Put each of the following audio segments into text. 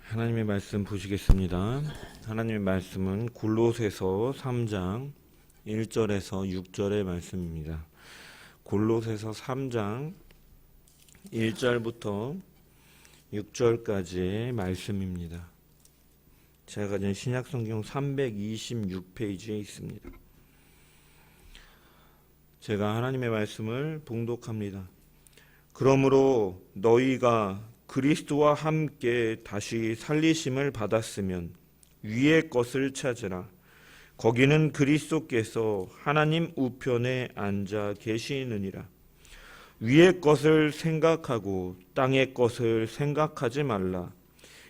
하나님의 말씀 보시겠습니다. 하나님의 말씀은 골로새서 3장 1절에서 6절의 말씀입니다. 골로새서 3장 1절부터 6절까지의 말씀입니다. 제가 가진 신약성경 326페이지에 있습니다. 제가 하나님의 말씀을 봉독합니다. 그러므로 너희가 그리스도와 함께 다시 살리심을 받았으면 위의 것을 찾으라. 거기는 그리스도께서 하나님 우편에 앉아 계시느니라. 위의 것을 생각하고 땅의 것을 생각하지 말라.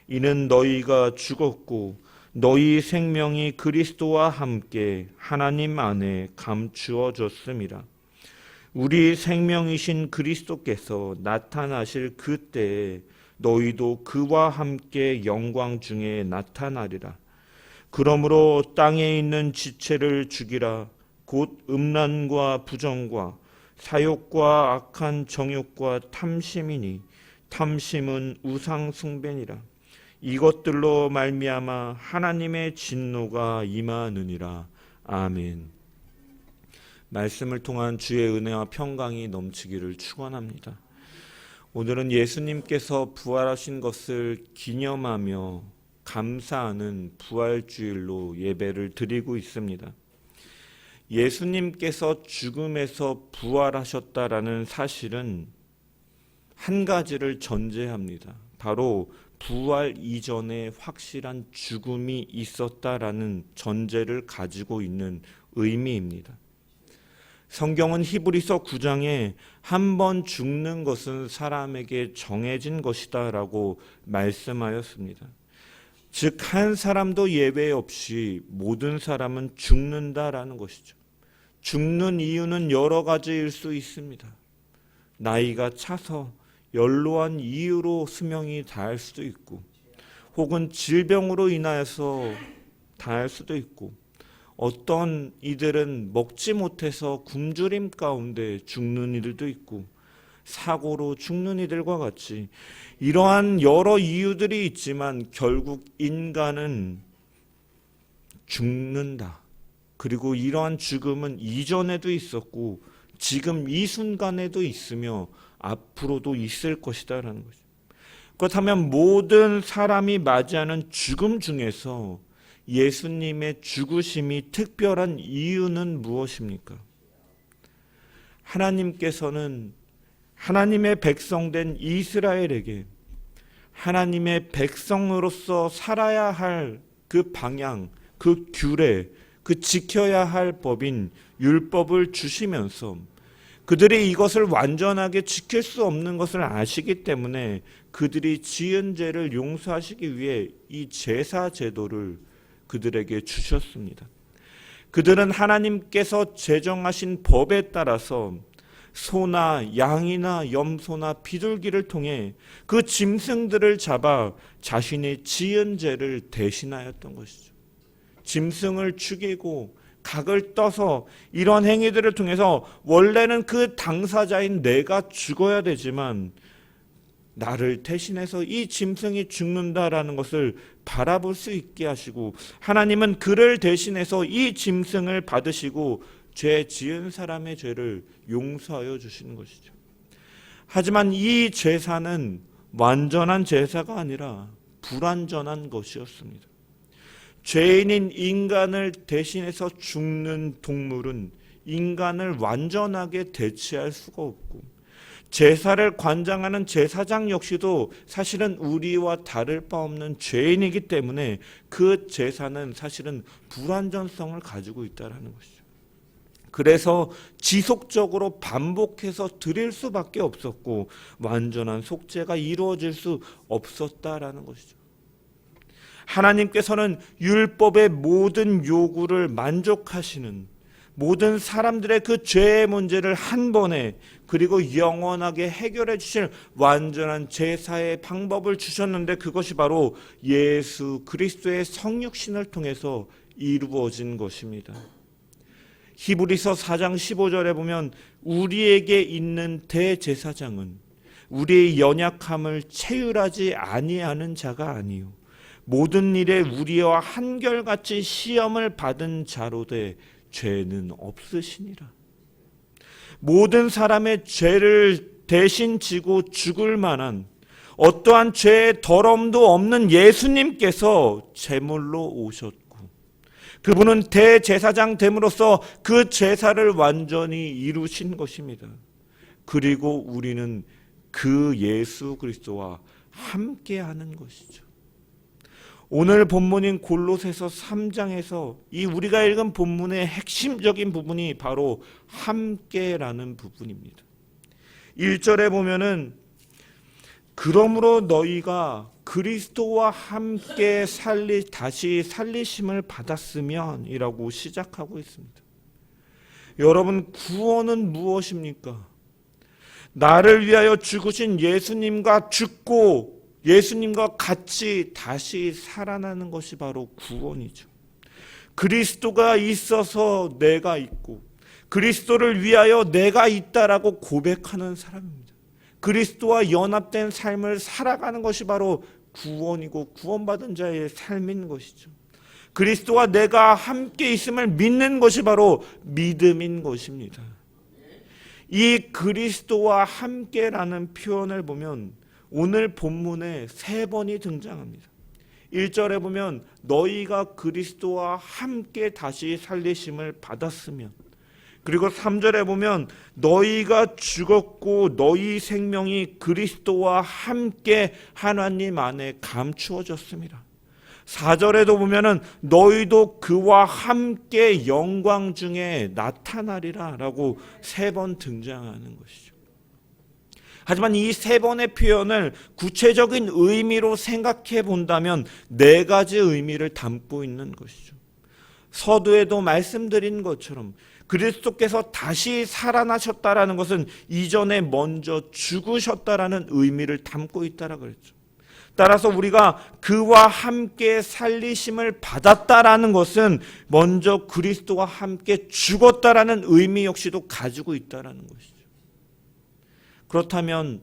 이는 너희가 죽었고 너희 생명이 그리스도와 함께 하나님 안에 감추어졌음이라. 우리 생명이신 그리스도께서 나타나실 그때에 너희도 그와 함께 영광 중에 나타나리라. 그러므로 땅에 있는 지체를 죽이라. 곧 음란과 부정과 사욕과 악한 정욕과 탐심이니 탐심은 우상 숭배니라. 이것들로 말미암아 하나님의 진노가 임하느니라. 아멘. 말씀을 통한 주의 은혜와 평강이 넘치기를 축원합니다. 오늘은 예수님께서 부활하신 것을 기념하며 감사하는 부활주일로 예배를 드리고 있습니다. 예수님께서 죽음에서 부활하셨다라는 사실은 한 가지를 전제합니다. 바로 부활 이전에 확실한 죽음이 있었다라는 전제를 가지고 있는 의미입니다. 성경은 히브리서 9장에 한 번 죽는 것은 사람에게 정해진 것이다 라고 말씀하였습니다. 즉 한 사람도 예외 없이 모든 사람은 죽는다라는 것이죠. 죽는 이유는 여러 가지일 수 있습니다. 나이가 차서 연로한 이유로 수명이 다할 수도 있고, 혹은 질병으로 인하여서 다할 수도 있고, 어떤 이들은 먹지 못해서 굶주림 가운데 죽는 이들도 있고, 사고로 죽는 이들과 같이 이러한 여러 이유들이 있지만 결국 인간은 죽는다. 그리고 이러한 죽음은 이전에도 있었고 지금 이 순간에도 있으며 앞으로도 있을 것이다라는 거죠. 그렇다면 모든 사람이 맞이하는 죽음 중에서 예수님의 죽으심이 특별한 이유는 무엇입니까? 하나님께서는 하나님의 백성된 이스라엘에게 하나님의 백성으로서 살아야 할 그 방향, 그 규례, 그 지켜야 할 법인 율법을 주시면서 그들이 이것을 완전하게 지킬 수 없는 것을 아시기 때문에 그들이 지은 죄를 용서하시기 위해 이 제사 제도를 그들에게 주셨습니다. 그들은 하나님께서 제정하신 법에 따라서 소나 양이나 염소나 비둘기를 통해 그 짐승들을 잡아 자신의 지은 죄를 대신하였던 것이죠. 짐승을 죽이고 각을 떠서 이런 행위들을 통해서 원래는 그 당사자인 내가 죽어야 되지만 나를 대신해서 이 짐승이 죽는다라는 것을 바라볼 수 있게 하시고, 하나님은 그를 대신해서 이 짐승을 받으시고 죄 지은 사람의 죄를 용서하여 주시는 것이죠. 하지만 이 제사는 완전한 제사가 아니라 불완전한 것이었습니다. 죄인인 인간을 대신해서 죽는 동물은 인간을 완전하게 대체할 수가 없고, 제사를 관장하는 제사장 역시도 사실은 우리와 다를 바 없는 죄인이기 때문에 그 제사는 사실은 불완전성을 가지고 있다는 것이죠. 그래서 지속적으로 반복해서 드릴 수밖에 없었고 완전한 속죄가 이루어질 수 없었다라는 것이죠. 하나님께서는 율법의 모든 요구를 만족하시는, 모든 사람들의 그 죄의 문제를 한 번에 그리고 영원하게 해결해 주실 완전한 제사의 방법을 주셨는데, 그것이 바로 예수 그리스도의 성육신을 통해서 이루어진 것입니다. 히브리서 4장 15절에 보면 우리에게 있는 대제사장은 우리의 연약함을 체휼하지 아니하는 자가 아니요 모든 일에 우리와 한결같이 시험을 받은 자로되 죄는 없으시니라. 모든 사람의 죄를 대신 지고 죽을 만한 어떠한 죄의 더러움도 없는 예수님께서 제물로 오셨고, 그분은 대제사장 됨으로써 그 제사를 완전히 이루신 것입니다. 그리고 우리는 그 예수 그리스도와 함께하는 것이죠. 오늘 본문인 골로새서 3장에서 이 우리가 읽은 본문의 핵심적인 부분이 바로 함께라는 부분입니다. 1절에 보면은 그러므로 너희가 그리스도와 함께 다시 살리심을 받았으면 이라고 시작하고 있습니다. 여러분, 구원은 무엇입니까? 나를 위하여 죽으신 예수님과 죽고 예수님과 같이 다시 살아나는 것이 바로 구원이죠. 그리스도가 있어서 내가 있고 그리스도를 위하여 내가 있다라고 고백하는 사람입니다. 그리스도와 연합된 삶을 살아가는 것이 바로 구원이고 구원받은 자의 삶인 것이죠. 그리스도와 내가 함께 있음을 믿는 것이 바로 믿음인 것입니다. 이 그리스도와 함께라는 표현을 보면 오늘 본문에 3번이 등장합니다. 1절에 보면 너희가 그리스도와 함께 다시 살리심을 받았으면, 그리고 3절에 보면 너희가 죽었고 너희 생명이 그리스도와 함께 하나님 안에 감추어졌습니다. 4절에도 보면은 너희도 그와 함께 영광 중에 나타나리라 라고 3번 등장하는 것이죠. 하지만 이 3번의 표현을 구체적인 의미로 생각해 본다면 4가지 의미를 담고 있는 것이죠. 서두에도 말씀드린 것처럼 그리스도께서 다시 살아나셨다라는 것은 이전에 먼저 죽으셨다라는 의미를 담고 있다라고 그랬죠. 따라서 우리가 그와 함께 살리심을 받았다라는 것은 먼저 그리스도와 함께 죽었다라는 의미 역시도 가지고 있다라는 것이죠. 그렇다면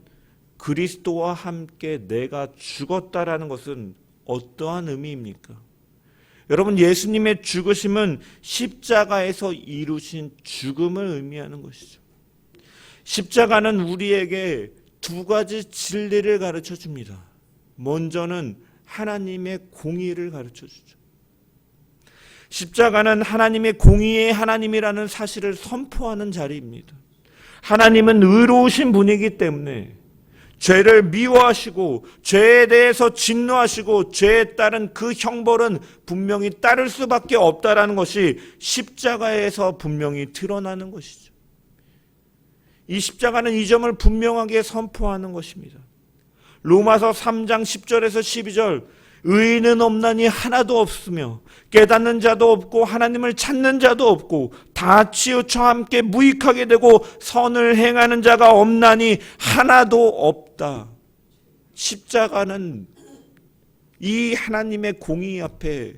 그리스도와 함께 내가 죽었다라는 것은 어떠한 의미입니까? 여러분, 예수님의 죽으심은 십자가에서 이루신 죽음을 의미하는 것이죠. 십자가는 우리에게 2가지 진리를 가르쳐 줍니다. 먼저는 하나님의 공의를 가르쳐 주죠. 십자가는 하나님의 공의의 하나님이라는 사실을 선포하는 자리입니다. 하나님은 의로우신 분이기 때문에 죄를 미워하시고 죄에 대해서 진노하시고 죄에 따른 그 형벌은 분명히 따를 수밖에 없다라는 것이 십자가에서 분명히 드러나는 것이죠. 이 십자가는 이 점을 분명하게 선포하는 것입니다. 로마서 3장 10절에서 12절, 의인은 없나니 하나도 없으며 깨닫는 자도 없고 하나님을 찾는 자도 없고 다 치우쳐 함께 무익하게 되고 선을 행하는 자가 없나니 하나도 없다. 십자가는 이 하나님의 공의 앞에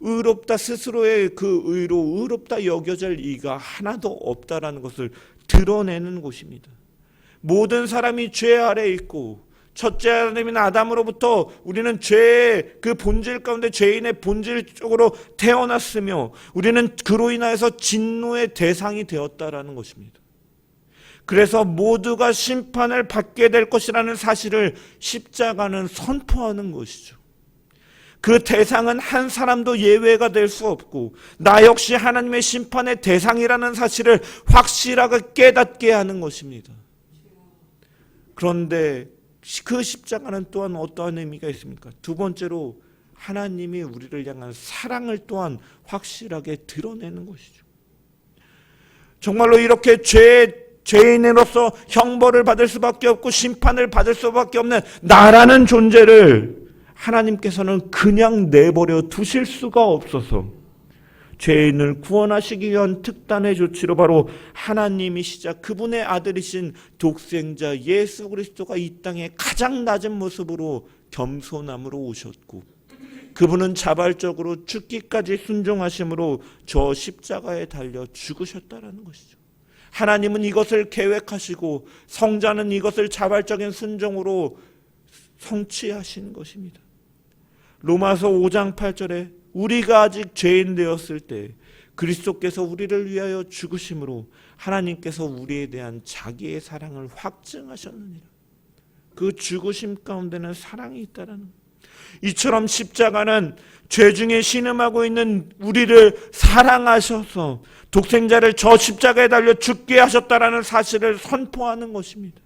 의롭다, 스스로의 그 의로 의롭다 여겨질 이가 하나도 없다라는 것을 드러내는 곳입니다. 모든 사람이 죄 아래 있고 첫째 아담인 아담으로부터 우리는 죄의 그 본질 가운데 죄인의 본질 쪽으로 태어났으며 우리는 그로 인하여서 진노의 대상이 되었다라는 것입니다. 그래서 모두가 심판을 받게 될 것이라는 사실을 십자가는 선포하는 것이죠. 그 대상은 한 사람도 예외가 될 수 없고 나 역시 하나님의 심판의 대상이라는 사실을 확실하게 깨닫게 하는 것입니다. 그런데 그 십자가는 또한 어떠한 의미가 있습니까? 2번째로 하나님이 우리를 향한 사랑을 또한 확실하게 드러내는 것이죠. 정말로 이렇게 죄인으로서 형벌을 받을 수밖에 없고 심판을 받을 수밖에 없는 나라는 존재를 하나님께서는 그냥 내버려 두실 수가 없어서 죄인을 구원하시기 위한 특단의 조치로 바로 하나님이시자 그분의 아들이신 독생자 예수 그리스도가 이 땅에 가장 낮은 모습으로 겸손함으로 오셨고 그분은 자발적으로 죽기까지 순종하심으로 저 십자가에 달려 죽으셨다라는 것이죠. 하나님은 이것을 계획하시고 성자는 이것을 자발적인 순종으로 성취하신 것입니다. 로마서 5장 8절에 우리가 아직 죄인 되었을 때 그리스도께서 우리를 위하여 죽으심으로 하나님께서 우리에 대한 자기의 사랑을 확증하셨느니라. 그 죽으심 가운데는 사랑이 있다라는 거예요. 이처럼 십자가는 죄 중에 신음하고 있는 우리를 사랑하셔서 독생자를 저 십자가에 달려 죽게 하셨다라는 사실을 선포하는 것입니다.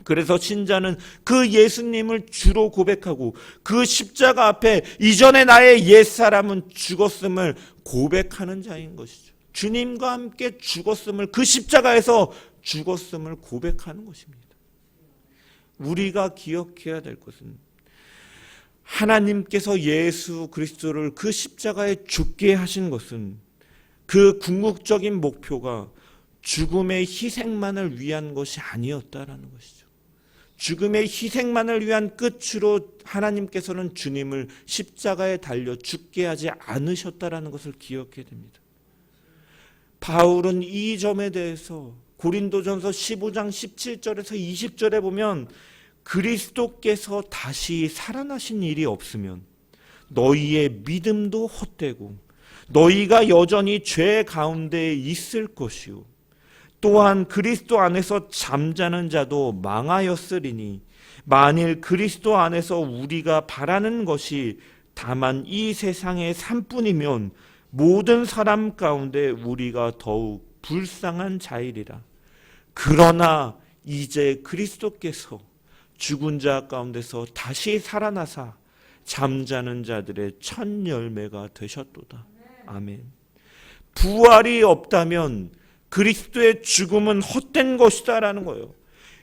그래서 신자는 그 예수님을 주로 고백하고 그 십자가 앞에 이전에 나의 옛사람은 죽었음을 고백하는 자인 것이죠. 주님과 함께 죽었음을, 그 십자가에서 죽었음을 고백하는 것입니다. 우리가 기억해야 될 것은 하나님께서 예수 그리스도를 그 십자가에 죽게 하신 것은 그 궁극적인 목표가 죽음의 희생만을 위한 것이 아니었다라는 것이죠. 죽음의 희생만을 위한 끝으로 하나님께서는 주님을 십자가에 달려 죽게 하지 않으셨다라는 것을 기억해야 됩니다. 바울은 이 점에 대해서 고린도전서 15장 17절에서 20절에 보면 그리스도께서 다시 살아나신 일이 없으면 너희의 믿음도 헛되고 너희가 여전히 죄 가운데 있을 것이요 또한 그리스도 안에서 잠자는 자도 망하였으리니 만일 그리스도 안에서 우리가 바라는 것이 다만 이 세상의 삶뿐이면 모든 사람 가운데 우리가 더욱 불쌍한 자이리라. 그러나 이제 그리스도께서 죽은 자 가운데서 다시 살아나사 잠자는 자들의 첫 열매가 되셨도다. 아멘. 부활이 없다면 그리스도의 죽음은 헛된 것이다라는 거예요.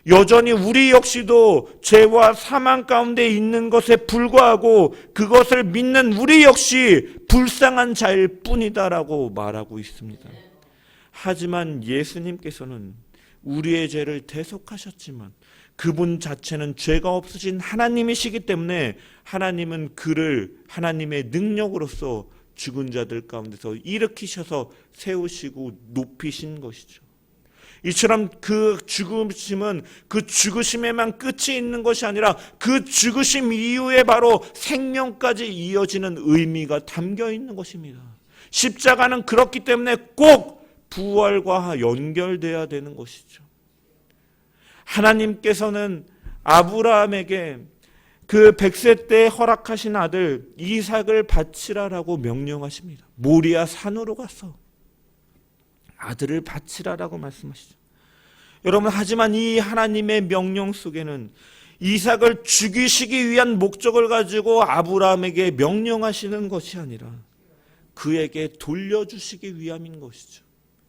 여전히 우리 역시도 죄와 사망 가운데 있는 것에 불과하고 그것을 믿는 우리 역시 불쌍한 자일 뿐이다라고 말하고 있습니다. 하지만 예수님께서는 우리의 죄를 대속하셨지만 그분 자체는 죄가 없으신 하나님이시기 때문에 하나님은 그를 하나님의 능력으로서 죽은 자들 가운데서 일으키셔서 세우시고 높이신 것이죠. 이처럼 그 죽으심은 그 죽으심에만 끝이 있는 것이 아니라 그 죽으심 이후에 바로 생명까지 이어지는 의미가 담겨 있는 것입니다. 십자가는 그렇기 때문에 꼭 부활과 연결돼야 되는 것이죠. 하나님께서는 아브라함에게 그 100세 때 허락하신 아들 이삭을 바치라라고 명령하십니다. 모리아 산으로 가서 아들을 바치라라고 말씀하시죠. 여러분, 하지만 이 하나님의 명령 속에는 이삭을 죽이시기 위한 목적을 가지고 아브라함에게 명령하시는 것이 아니라 그에게 돌려주시기 위함인 것이죠.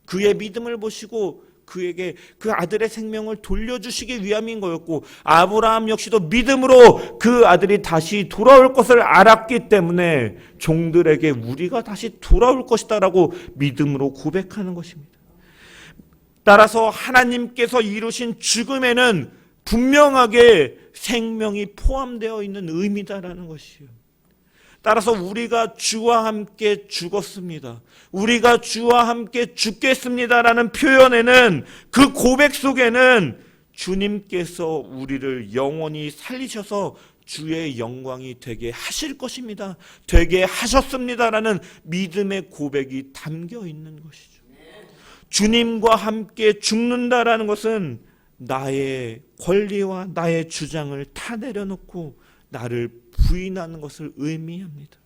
그의 믿음을 보시고 그에게 그 아들의 생명을 돌려주시기 위함인 거였고, 아브라함 역시도 믿음으로 그 아들이 다시 돌아올 것을 알았기 때문에 종들에게 우리가 다시 돌아올 것이다라고 믿음으로 고백하는 것입니다. 따라서 하나님께서 이루신 죽음에는 분명하게 생명이 포함되어 있는 의미다라는 것이에요. 따라서 우리가 주와 함께 죽었습니다, 우리가 주와 함께 죽겠습니다라는 표현에는, 그 고백 속에는 주님께서 우리를 영원히 살리셔서 주의 영광이 되게 하실 것입니다, 되게 하셨습니다라는 믿음의 고백이 담겨 있는 것이죠. 주님과 함께 죽는다라는 것은 나의 권리와 나의 주장을 다 내려놓고 나를 부인하는 것을 의미합니다.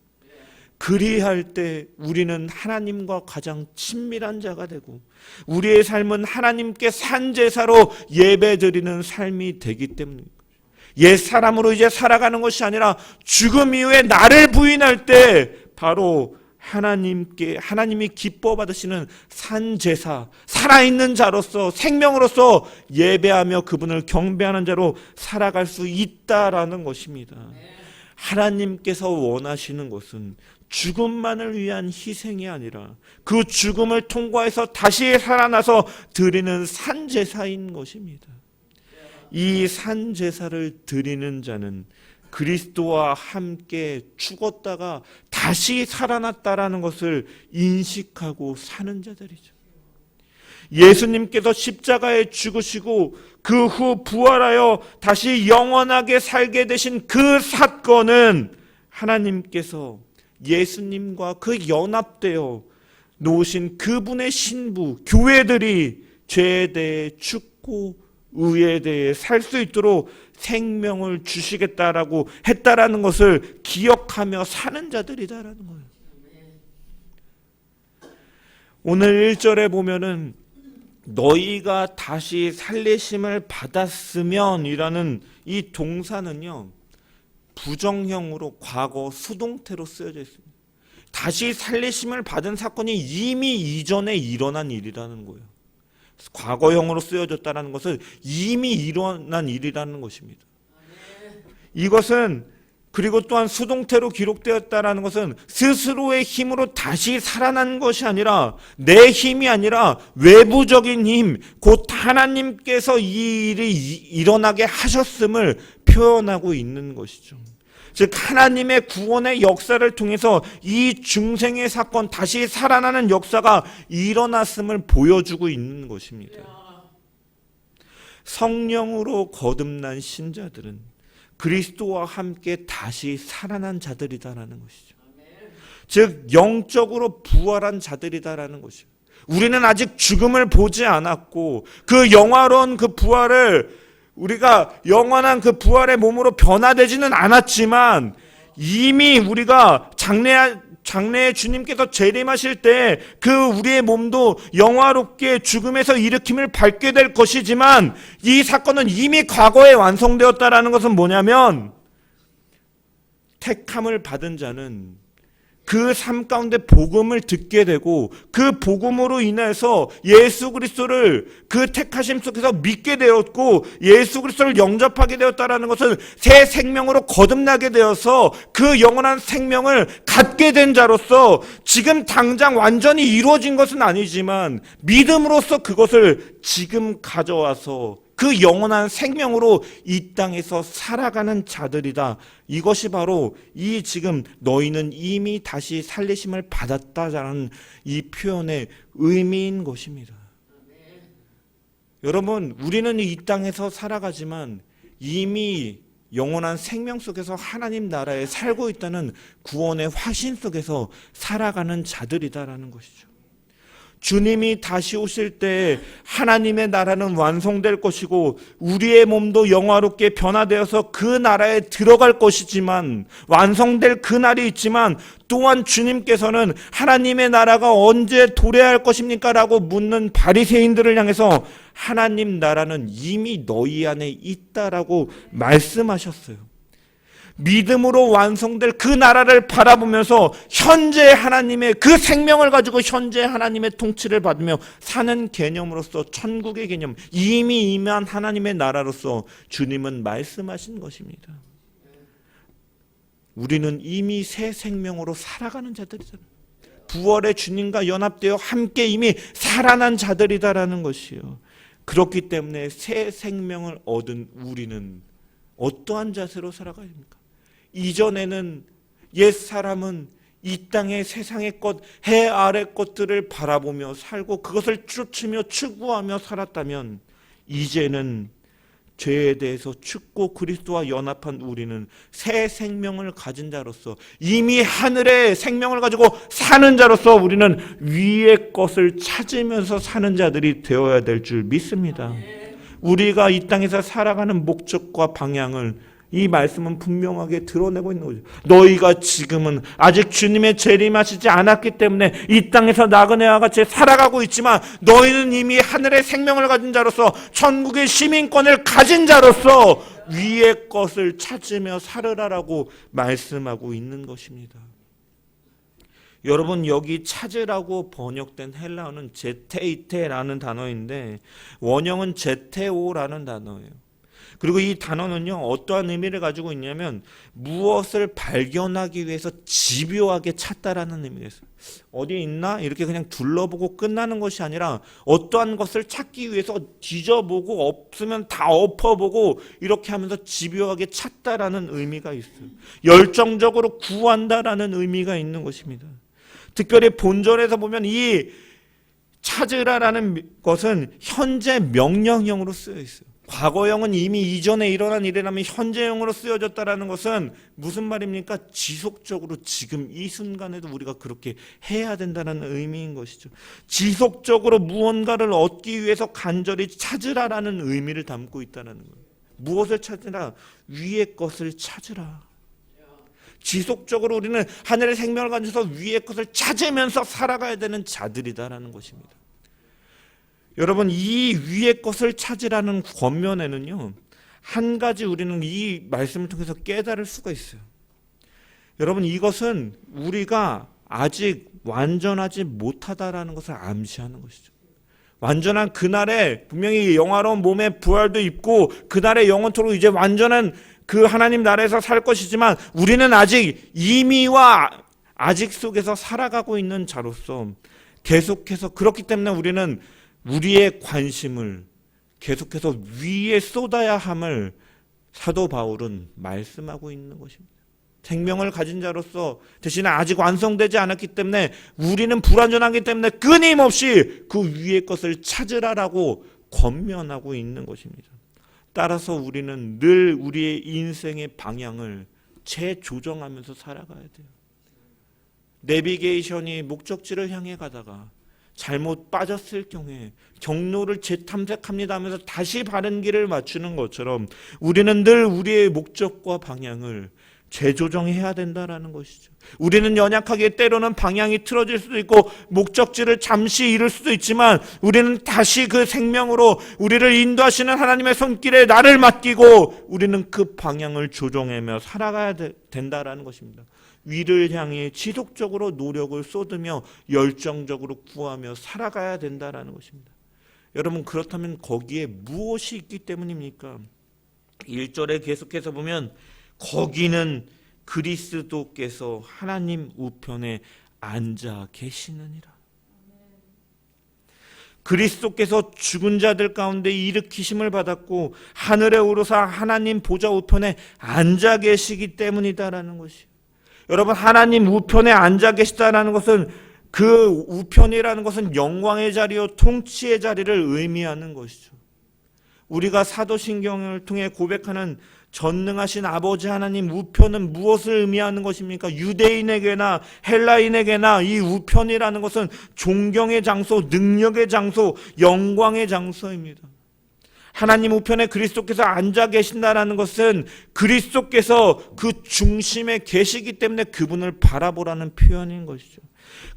그리할 때 우리는 하나님과 가장 친밀한 자가 되고 우리의 삶은 하나님께 산제사로 예배드리는 삶이 되기 때문입니다. 옛 사람으로 이제 살아가는 것이 아니라 죽음 이후에 나를 부인할 때 바로 하나님이 기뻐 받으시는 산제사, 살아있는 자로서 생명으로서 예배하며 그분을 경배하는 자로 살아갈 수 있다라는 것입니다. 하나님께서 원하시는 것은 죽음만을 위한 희생이 아니라 그 죽음을 통과해서 다시 살아나서 드리는 산제사인 것입니다. 이 산제사를 드리는 자는 그리스도와 함께 죽었다가 다시 살아났다라는 것을 인식하고 사는 자들이죠. 예수님께서 십자가에 죽으시고 그 후 부활하여 다시 영원하게 살게 되신 그 사건은 하나님께서 예수님과 그 연합되어 놓으신 그분의 신부 교회들이 죄에 대해 죽고 의에 대해 살 수 있도록 생명을 주시겠다라고 했다라는 것을 기억하며 사는 자들이다라는 거예요. 오늘 1절에 보면은 너희가 다시 살리심을 받았으면 이라는 이 동사는요, 부정형으로 과거 수동태로 쓰여져 있습니다. 다시 살리심을 받은 사건이 이미 이전에 일어난 일이라는 거예요. 과거형으로 쓰여졌다는 것은 이미 일어난 일이라는 것입니다. 이것은 그리고 또한 수동태로 기록되었다는 것은 스스로의 힘으로 다시 살아난 것이 아니라 내 힘이 아니라 외부적인 힘, 곧 하나님께서 이 일이 일어나게 하셨음을 표현하고 있는 것이죠. 즉 하나님의 구원의 역사를 통해서 이 중생의 사건, 다시 살아나는 역사가 일어났음을 보여주고 있는 것입니다. 성령으로 거듭난 신자들은 그리스도와 함께 다시 살아난 자들이다라는 것이죠. 즉 영적으로 부활한 자들이다라는 것이죠. 우리는 아직 죽음을 보지 않았고 그 영화로운 그 부활을 우리가 영원한 그 부활의 몸으로 변화되지는 않았지만 이미 우리가 장래에 주님께서 재림하실 때 그 우리의 몸도 영화롭게 죽음에서 일으킴을 받게 될 것이지만 이 사건은 이미 과거에 완성되었다라는 것은 뭐냐면 택함을 받은 자는 그 삶 가운데 복음을 듣게 되고 그 복음으로 인해서 예수 그리스도를 그 택하심 속에서 믿게 되었고 예수 그리스도를 영접하게 되었다라는 것은 새 생명으로 거듭나게 되어서 그 영원한 생명을 갖게 된 자로서 지금 당장 완전히 이루어진 것은 아니지만 믿음으로써 그것을 지금 가져와서 그 영원한 생명으로 이 땅에서 살아가는 자들이다. 이것이 바로 이 지금 너희는 이미 다시 살리심을 받았다라는 이 표현의 의미인 것입니다. 여러분, 우리는 이 땅에서 살아가지만 이미 영원한 생명 속에서 하나님 나라에 살고 있다는 구원의 확신 속에서 살아가는 자들이다라는 것이죠. 주님이 다시 오실 때 하나님의 나라는 완성될 것이고 우리의 몸도 영화롭게 변화되어서 그 나라에 들어갈 것이지만 완성될 그 날이 있지만 또한 주님께서는 하나님의 나라가 언제 도래할 것입니까? 라고 묻는 바리새인들을 향해서 하나님 나라는 이미 너희 안에 있다라고 말씀하셨어요. 믿음으로 완성될 그 나라를 바라보면서 현재 하나님의 그 생명을 가지고 현재 하나님의 통치를 받으며 사는 개념으로서 천국의 개념, 이미 임한 하나님의 나라로서 주님은 말씀하신 것입니다. 우리는 이미 새 생명으로 살아가는 자들이잖아요. 부활의 주님과 연합되어 함께 이미 살아난 자들이다라는 것이요. 그렇기 때문에 새 생명을 얻은 우리는 어떠한 자세로 살아가야 합니까? 이전에는 옛사람은 이 땅의 세상의 것, 해 아래 것들을 바라보며 살고 그것을 쫓으며 추구하며 살았다면 이제는 죄에 대해서 죽고 그리스도와 연합한 우리는 새 생명을 가진 자로서 이미 하늘의 생명을 가지고 사는 자로서 우리는 위의 것을 찾으면서 사는 자들이 되어야 될 줄 믿습니다. 우리가 이 땅에서 살아가는 목적과 방향을 이 말씀은 분명하게 드러내고 있는 거죠. 너희가 지금은 아직 주님의 재림하시지 않았기 때문에 이 땅에서 나그네와 같이 살아가고 있지만 너희는 이미 하늘의 생명을 가진 자로서 천국의 시민권을 가진 자로서 위의 것을 찾으며 살으라라고 말씀하고 있는 것입니다. 여러분, 여기 찾으라고 번역된 헬라어는 제테이테라는 단어인데 원형은 제테오라는 단어예요. 그리고 이 단어는요, 어떠한 의미를 가지고 있냐면 무엇을 발견하기 위해서 집요하게 찾다라는 의미가 있어요. 어디에 있나? 이렇게 그냥 둘러보고 끝나는 것이 아니라 어떠한 것을 찾기 위해서 뒤져보고 없으면 다 엎어보고 이렇게 하면서 집요하게 찾다라는 의미가 있어요. 열정적으로 구한다라는 의미가 있는 것입니다. 특별히 본절에서 보면 이 찾으라라는 것은 현재 명령형으로 쓰여 있어요. 과거형은 이미 이전에 일어난 일이라면 현재형으로 쓰여졌다라는 것은 무슨 말입니까? 지속적으로 지금 이 순간에도 우리가 그렇게 해야 된다는 의미인 것이죠. 지속적으로 무언가를 얻기 위해서 간절히 찾으라라는 의미를 담고 있다는 거예요. 무엇을 찾으라? 위의 것을 찾으라. 지속적으로 우리는 하늘의 생명을 가져서 위의 것을 찾으면서 살아가야 되는 자들이다라는 것입니다. 여러분, 이 위의 것을 찾으라는 권면에는요, 한 가지 우리는 이 말씀을 통해서 깨달을 수가 있어요. 여러분, 이것은 우리가 아직 완전하지 못하다라는 것을 암시하는 것이죠. 완전한 그날에 분명히 영화로운 몸의 부활도 있고 그날에 영원토록 이제 완전한 그 하나님 나라에서 살 것이지만 우리는 아직 이미와 아직 속에서 살아가고 있는 자로서 계속해서, 그렇기 때문에 우리는 우리의 관심을 계속해서 위에 쏟아야 함을 사도 바울은 말씀하고 있는 것입니다. 생명을 가진 자로서 대신에 아직 완성되지 않았기 때문에 우리는 불완전하기 때문에 끊임없이 그 위의 것을 찾으라라고 권면하고 있는 것입니다. 따라서 우리는 늘 우리의 인생의 방향을 재조정하면서 살아가야 돼요. 내비게이션이 목적지를 향해 가다가 잘못 빠졌을 경우에 경로를 재탐색합니다 하면서 다시 바른 길을 맞추는 것처럼 우리는 늘 우리의 목적과 방향을 재조정해야 된다라는 것이죠. 우리는 연약하게 때로는 방향이 틀어질 수도 있고 목적지를 잠시 잃을 수도 있지만 우리는 다시 그 생명으로 우리를 인도하시는 하나님의 손길에 나를 맡기고 우리는 그 방향을 조정하며 살아가야 된다라는 것입니다. 위를 향해 지속적으로 노력을 쏟으며 열정적으로 구하며 살아가야 된다라는 것입니다. 여러분, 그렇다면 거기에 무엇이 있기 때문입니까? 1절에 계속해서 보면 거기는 그리스도께서 하나님 우편에 앉아 계시느니라. 그리스도께서 죽은 자들 가운데 일으키심을 받았고 하늘에 오르사 하나님 보좌 우편에 앉아 계시기 때문이다라는 것이에요. 여러분, 하나님 우편에 앉아 계시다라는 것은 그 우편이라는 것은 영광의 자리요 통치의 자리를 의미하는 것이죠. 우리가 사도신경을 통해 고백하는 전능하신 아버지 하나님 우편은 무엇을 의미하는 것입니까? 유대인에게나 헬라인에게나 이 우편이라는 것은 존경의 장소, 능력의 장소, 영광의 장소입니다. 하나님 우편에 그리스도께서 앉아 계신다라는 것은 그리스도께서 그 중심에 계시기 때문에 그분을 바라보라는 표현인 것이죠.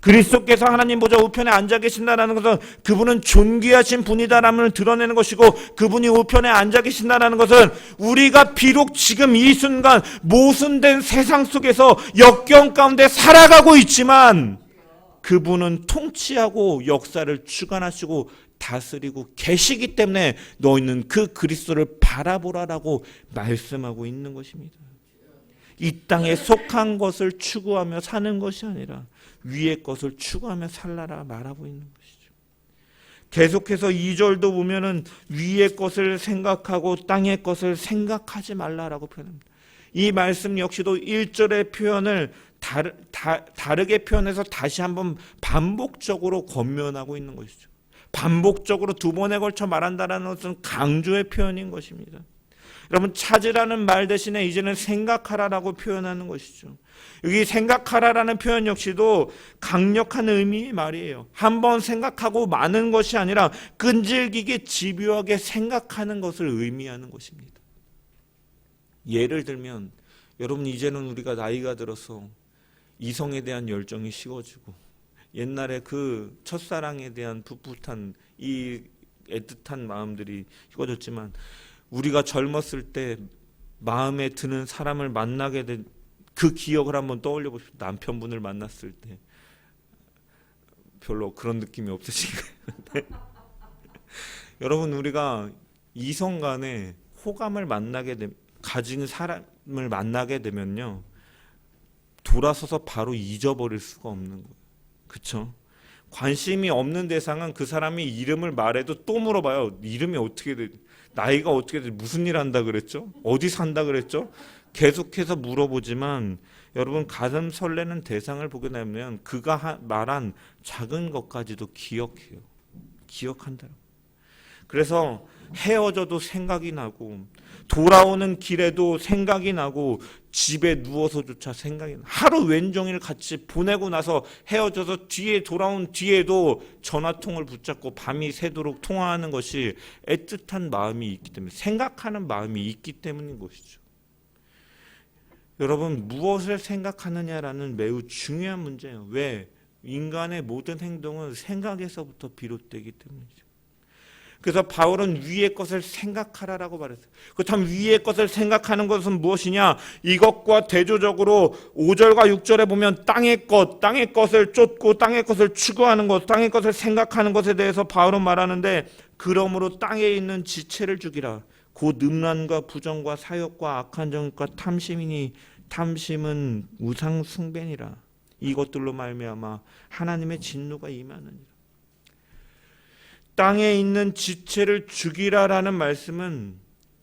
그리스도께서 하나님 보좌 우편에 앉아 계신다라는 것은 그분은 존귀하신 분이다라는 드러내는 것이고, 그분이 우편에 앉아 계신다라는 것은 우리가 비록 지금 이 순간 모순된 세상 속에서 역경 가운데 살아가고 있지만 그분은 통치하고 역사를 주관하시고 다스리고 계시기 때문에 너희는 그 그리스도를 바라보라라고 말씀하고 있는 것입니다. 이 땅에 속한 것을 추구하며 사는 것이 아니라 위의 것을 추구하며 살라라 말하고 있는 것이죠. 계속해서 2절도 보면은 위의 것을 생각하고 땅의 것을 생각하지 말라라고 표현합니다. 이 말씀 역시도 1절의 표현을 다르게 표현해서 다시 한번 반복적으로 권면하고 있는 것이죠. 반복적으로 두 번에 걸쳐 말한다는 것은 강조의 표현인 것입니다. 여러분, 찾으라는 말 대신에 이제는 생각하라라고 표현하는 것이죠. 여기 생각하라라는 표현 역시도 강력한 의미의 말이에요. 한번 생각하고 마는 것이 아니라 끈질기게 집요하게 생각하는 것을 의미하는 것입니다. 예를 들면 여러분, 이제는 우리가 나이가 들어서 이성에 대한 열정이 식어지고 옛날에 그 첫사랑에 대한 풋풋한 이 애틋한 마음들이 식어졌지만 우리가 젊었을 때 마음에 드는 사람을 만나게 된 그 기억을 한번 떠올려 보십시오. 남편분을 만났을 때 별로 그런 느낌이 없으신가요? 여러분, 우리가 이성 간에 호감을 가진 사람을 만나게 되면요, 돌아서서 바로 잊어버릴 수가 없는 거예요. 그렇죠? 관심이 없는 대상은 그 사람이 이름을 말해도 또 물어봐요. 이름이 어떻게 돼? 나이가 어떻게 돼? 무슨 일 한다 그랬죠? 어디 산다 그랬죠? 계속해서 물어보지만 여러분, 가슴 설레는 대상을 보게 되면 그가 말한 작은 것까지도 기억해요. 기억한다. 그래서 헤어져도 생각이 나고 돌아오는 길에도 생각이 나고 집에 누워서조차 생각이 나. 하루 왼종일 같이 보내고 나서 헤어져서 뒤에 돌아온 뒤에도 전화통을 붙잡고 밤이 새도록 통화하는 것이 애틋한 마음이 있기 때문에, 생각하는 마음이 있기 때문인 것이죠. 여러분, 무엇을 생각하느냐라는 매우 중요한 문제예요. 왜? 인간의 모든 행동은 생각에서부터 비롯되기 때문이죠. 그래서 바울은 위의 것을 생각하라라고 말했어요. 그렇다면 위의 것을 생각하는 것은 무엇이냐? 이것과 대조적으로 5절과 6절에 보면 땅의 것을 쫓고 땅의 것을 추구하는 것, 땅의 것을 생각하는 것에 대해서 바울은 말하는데, 그러므로 땅에 있는 지체를 죽이라. 곧 음란과 부정과 사욕과 악한 정과 탐심이니 탐심은 우상 숭배니라. 이것들로 말미암아 하나님의 진노가 임하느니라. 땅에 있는 지체를 죽이라라는 말씀은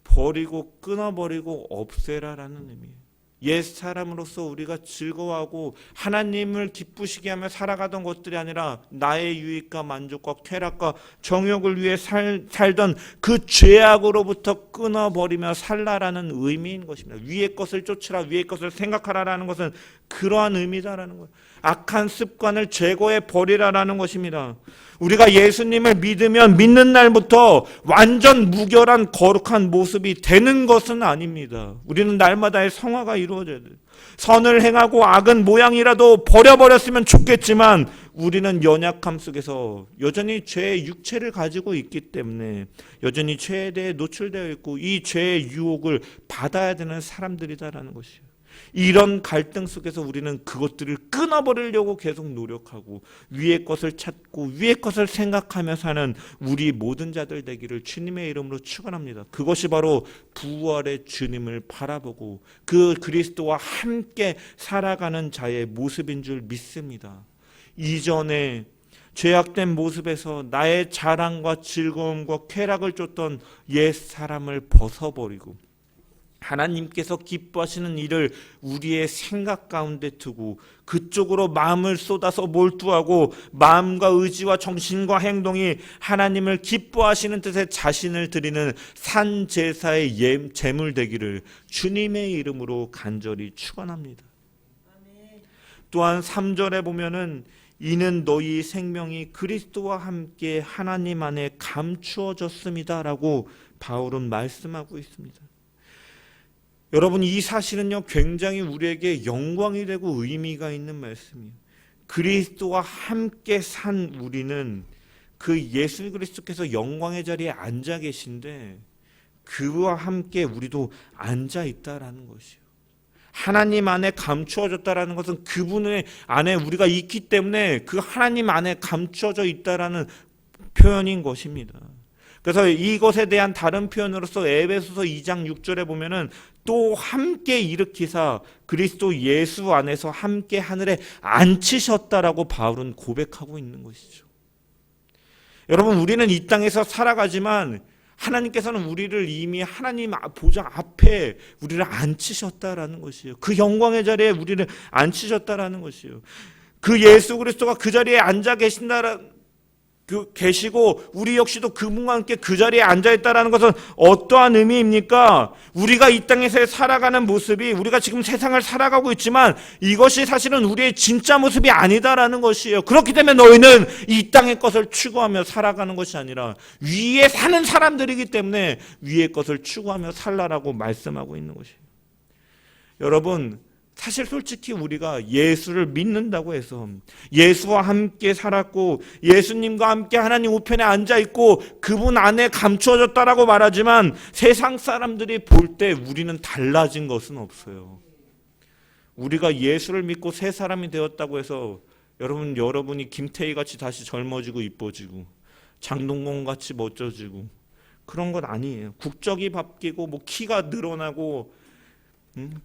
버리고 끊어버리고 없애라라는 의미예요. 옛 사람으로서 우리가 즐거워하고 하나님을 기쁘시게 하며 살아가던 것들이 아니라 나의 유익과 만족과 쾌락과 정욕을 위해 살던 그 죄악으로부터 끊어버리며 살라라는 의미인 것입니다. 위의 것을 쫓으라, 위의 것을 생각하라라는 것은 그러한 의미다라는 거예요. 악한 습관을 제거해 버리라라는 것입니다. 우리가 예수님을 믿는 날부터 완전 무결한 거룩한 모습이 되는 것은 아닙니다. 우리는 날마다의 성화가 이루어져야 돼요. 선을 행하고 악은 모양이라도 버려버렸으면 좋겠지만 우리는 연약함 속에서 여전히 죄의 육체를 가지고 있기 때문에 여전히 죄에 대해 노출되어 있고 이 죄의 유혹을 받아야 되는 사람들이다라는 것이에요. 이런 갈등 속에서 우리는 그것들을 끊어버리려고 계속 노력하고 위의 것을 찾고 위의 것을 생각하며 사는 우리 모든 자들 되기를 주님의 이름으로 축원합니다. 그것이 바로 부활의 주님을 바라보고 그 그리스도와 함께 살아가는 자의 모습인 줄 믿습니다. 이전에 죄악된 모습에서 나의 자랑과 즐거움과 쾌락을 쫓던 옛 사람을 벗어버리고 하나님께서 기뻐하시는 일을 우리의 생각 가운데 두고 그쪽으로 마음을 쏟아서 몰두하고 마음과 의지와 정신과 행동이 하나님을 기뻐하시는 뜻에 자신을 드리는 산 제사의 제물 되기를 주님의 이름으로 간절히 축원합니다. 또한 3절에 보면은 이는 너희 생명이 그리스도와 함께 하나님 안에 감추어졌습니다라고 바울은 말씀하고 있습니다. 여러분, 이 사실은요 굉장히 우리에게 영광이 되고 의미가 있는 말씀이에요. 그리스도와 함께 산 우리는 그 예수 그리스도께서 영광의 자리에 앉아 계신데 그와 함께 우리도 앉아 있다라는 것이요. 하나님 안에 감추어졌다라는 것은 그분의 안에 우리가 있기 때문에 그 하나님 안에 감추어져 있다라는 표현인 것입니다. 그래서 이것에 대한 다른 표현으로서 에베소서 2장 6절에 보면은 또 함께 일으키사 그리스도 예수 안에서 함께 하늘에 앉히셨다라고 바울은 고백하고 있는 것이죠. 여러분, 우리는 이 땅에서 살아가지만 하나님께서는 우리를 이미 하나님 보좌 앞에 우리를 앉히셨다라는 것이에요. 그 영광의 자리에 우리를 앉히셨다라는 것이에요. 그 예수 그리스도가 그 자리에 앉아 계시고 우리 역시도 그분과 함께 그 자리에 앉아있다는 것은 어떠한 의미입니까? 우리가 이 땅에서 살아가는 모습이 우리가 지금 세상을 살아가고 있지만 이것이 사실은 우리의 진짜 모습이 아니다라는 것이에요. 그렇기 때문에 너희는 이 땅의 것을 추구하며 살아가는 것이 아니라 위에 사는 사람들이기 때문에 위의 것을 추구하며 살라라고 말씀하고 있는 것이에요. 여러분, 사실 솔직히 우리가 예수를 믿는다고 해서 예수와 함께 살았고 예수님과 함께 하나님 우편에 앉아있고 그분 안에 감추어졌다라고 말하지만 세상 사람들이 볼 때 우리는 달라진 것은 없어요. 우리가 예수를 믿고 새 사람이 되었다고 해서 여러분이 김태희같이 다시 젊어지고 이뻐지고 장동건같이 멋져지고 그런 건 아니에요. 국적이 바뀌고 키가 늘어나고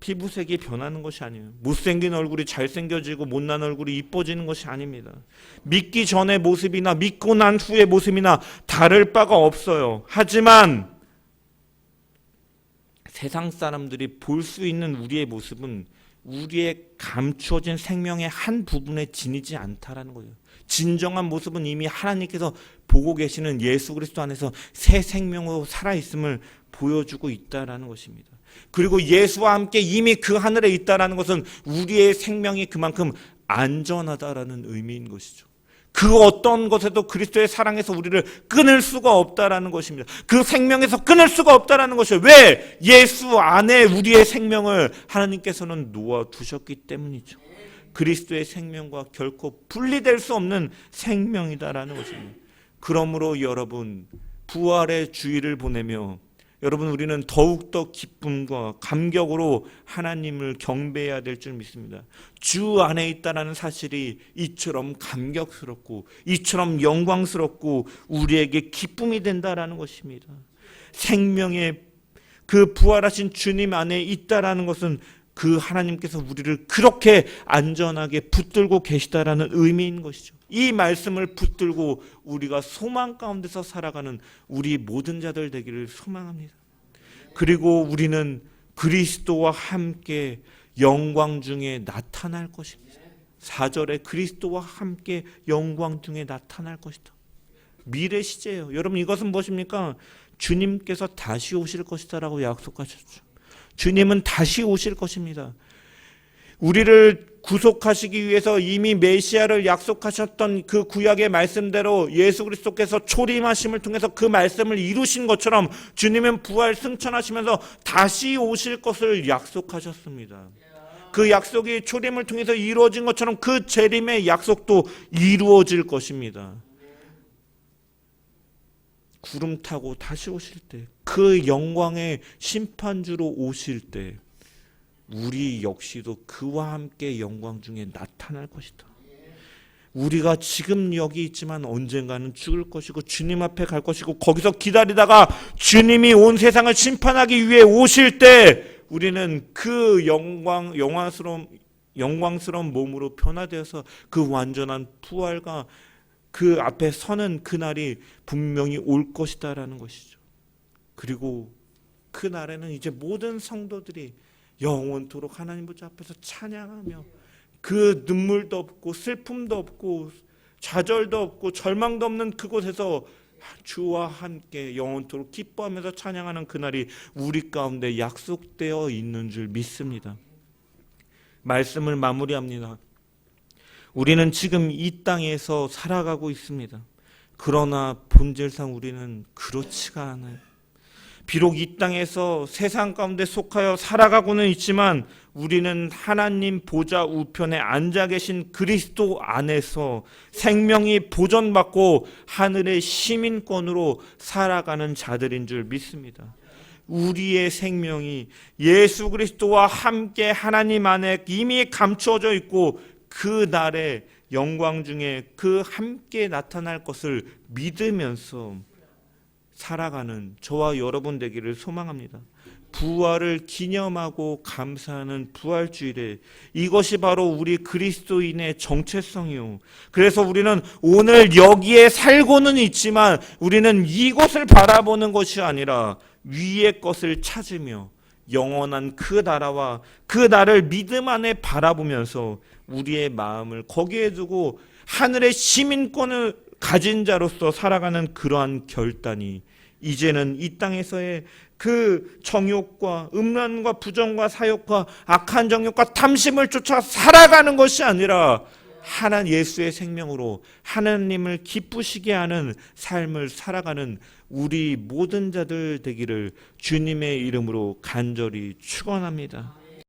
피부색이 변하는 것이 아니에요. 못생긴 얼굴이 잘생겨지고 못난 얼굴이 이뻐지는 것이 아닙니다. 믿기 전의 모습이나 믿고 난 후의 모습이나 다를 바가 없어요. 하지만 세상 사람들이 볼 수 있는 우리의 모습은 우리의 감추어진 생명의 한 부분에 지니지 않다라는 거예요. 진정한 모습은 이미 하나님께서 보고 계시는 예수 그리스도 안에서 새 생명으로 살아있음을 보여주고 있다라는 것입니다. 그리고 예수와 함께 이미 그 하늘에 있다라는 것은 우리의 생명이 그만큼 안전하다라는 의미인 것이죠. 그 어떤 것에도 그리스도의 사랑에서 우리를 끊을 수가 없다라는 것입니다. 그 생명에서 끊을 수가 없다라는 것이에요. 왜? 예수 안에 우리의 생명을 하나님께서는 놓아두셨기 때문이죠. 그리스도의 생명과 결코 분리될 수 없는 생명이다라는 것입니다. 그러므로 여러분, 부활의 주일을 보내며 여러분, 우리는 더욱더 기쁨과 감격으로 하나님을 경배해야 될 줄 믿습니다. 주 안에 있다는 사실이 이처럼 감격스럽고 이처럼 영광스럽고 우리에게 기쁨이 된다라는 것입니다. 생명의 그 부활하신 주님 안에 있다라는 것은 그 하나님께서 우리를 그렇게 안전하게 붙들고 계시다라는 의미인 것이죠. 이 말씀을 붙들고 우리가 소망 가운데서 살아가는 우리 모든 자들 되기를 소망합니다. 그리고 우리는 그리스도와 함께 영광 중에 나타날 것입니다. 4절에 그리스도와 함께 영광 중에 나타날 것이다. 미래 시제예요. 여러분, 이것은 무엇입니까? 주님께서 다시 오실 것이다라고 약속하셨죠. 주님은 다시 오실 것입니다. 우리를 구속하시기 위해서 이미 메시아를 약속하셨던 그 구약의 말씀대로 예수 그리스도께서 초림하심을 통해서 그 말씀을 이루신 것처럼 주님은 부활 승천하시면서 다시 오실 것을 약속하셨습니다. 그 약속이 초림을 통해서 이루어진 것처럼 그 재림의 약속도 이루어질 것입니다. 구름 타고 다시 오실 때, 그 영광의 심판주로 오실 때 우리 역시도 그와 함께 영광 중에 나타날 것이다. 우리가 지금 여기 있지만 언젠가는 죽을 것이고 주님 앞에 갈 것이고 거기서 기다리다가 주님이 온 세상을 심판하기 위해 오실 때 우리는 그 영광스러운 몸으로 변화되어서 그 완전한 부활과 그 앞에 서는 그날이 분명히 올 것이다라는 것이죠. 그리고 그날에는 이제 모든 성도들이 영원토록 하나님 보좌 앞에서 찬양하며 그 눈물도 없고 슬픔도 없고 좌절도 없고 절망도 없는 그곳에서 주와 함께 영원토록 기뻐하면서 찬양하는 그날이 우리 가운데 약속되어 있는 줄 믿습니다. 말씀을 마무리합니다. 우리는 지금 이 땅에서 살아가고 있습니다. 그러나 본질상 우리는 그렇지가 않아요. 비록 이 땅에서 세상 가운데 속하여 살아가고는 있지만 우리는 하나님 보좌 우편에 앉아 계신 그리스도 안에서 생명이 보존받고 하늘의 시민권으로 살아가는 자들인 줄 믿습니다. 우리의 생명이 예수 그리스도와 함께 하나님 안에 이미 감추어져 있고 그 날의 영광 중에 그 함께 나타날 것을 믿으면서 살아가는 저와 여러분 되기를 소망합니다. 부활을 기념하고 감사하는 부활주일에 이것이 바로 우리 그리스도인의 정체성이요. 그래서 우리는 오늘 여기에 살고는 있지만 우리는 이곳을 바라보는 것이 아니라 위의 것을 찾으며 영원한 그 나라와 그 나를 믿음 안에 바라보면서 우리의 마음을 거기에 두고 하늘의 시민권을 가진 자로서 살아가는 그러한 결단이 이제는 이 땅에서의 그 정욕과 음란과 부정과 사욕과 악한 정욕과 탐심을 쫓아 살아가는 것이 아니라 하나님 예수의 생명으로 하나님을 기쁘시게 하는 삶을 살아가는 우리 모든 자들 되기를 주님의 이름으로 간절히 축원합니다.